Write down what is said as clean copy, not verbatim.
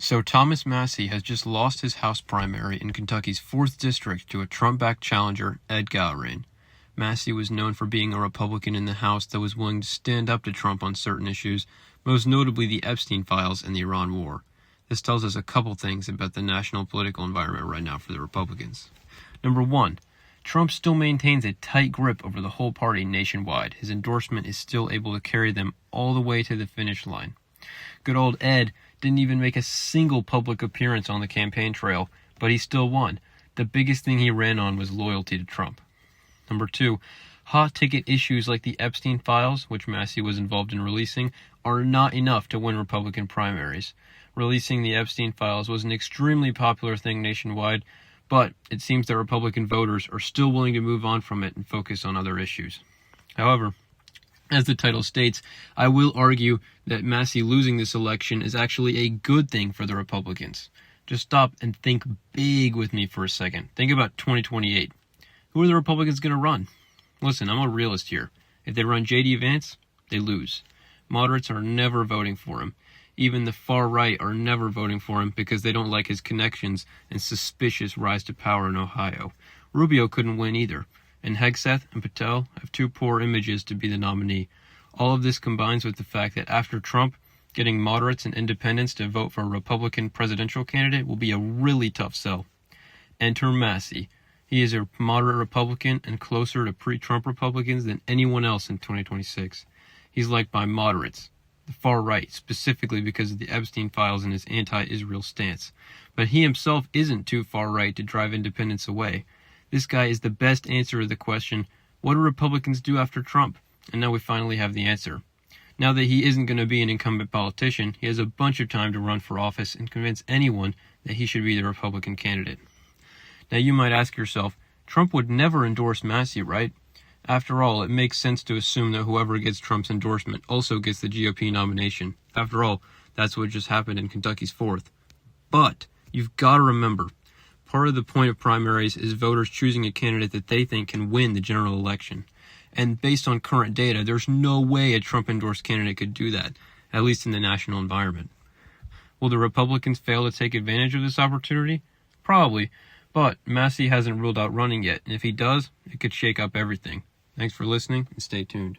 So Thomas Massie has just lost his House primary in Kentucky's 4th District to a Trump-backed challenger, Ed Gowrain. Massie was known for being a Republican in the House that was willing to stand up to Trump on certain issues, most notably the Epstein files and the Iran war. This tells us a couple things about the national political environment right now for the Republicans. Number one, Trump still maintains a tight grip over the whole party nationwide. His endorsement is still able to carry them all the way to the finish line. Good old Ed didn't even make a single public appearance on the campaign trail, but he still won. The biggest thing he ran on was loyalty to Trump. Number two, hot-ticket issues like the Epstein files, which Massie was involved in releasing, are not enough to win Republican primaries. Releasing the Epstein files was an extremely popular thing nationwide, but it seems that Republican voters are still willing to move on from it and focus on other issues. However, as the title states, I will argue that Massie losing this election is actually a good thing for the Republicans. Just stop and think big with me for a second. Think about 2028. Who are the Republicans going to run? Listen, I'm a realist here. If they run J.D. Vance, they lose. Moderates are never voting for him. Even the far right are never voting for him because they don't like his connections and suspicious rise to power in Ohio. Rubio couldn't win either, and Hegseth and Patel have too poor images to be the nominee. All of this combines with the fact that after Trump, getting moderates and independents to vote for a Republican presidential candidate will be a really tough sell. Enter Massie. He is a moderate Republican and closer to pre-Trump Republicans than anyone else in 2026. He's liked by moderates, the far right, specifically because of the Epstein files and his anti-Israel stance. But he himself isn't too far right to drive independents away. This guy is the best answer to the question, what do Republicans do after Trump? And now we finally have the answer. Now that he isn't going to be an incumbent politician, he has a bunch of time to run for office and convince anyone that he should be the Republican candidate. Now you might ask yourself, Trump would never endorse Massie, right? After all, it makes sense to assume that whoever gets Trump's endorsement also gets the GOP nomination. After all, that's what just happened in Kentucky's 4th. But you've got to remember, part of the point of primaries is voters choosing a candidate that they think can win the general election. And based on current data, there's no way a Trump-endorsed candidate could do that, at least in the national environment. Will the Republicans fail to take advantage of this opportunity? Probably. But Massie hasn't ruled out running yet, and if he does, it could shake up everything. Thanks for listening, and stay tuned.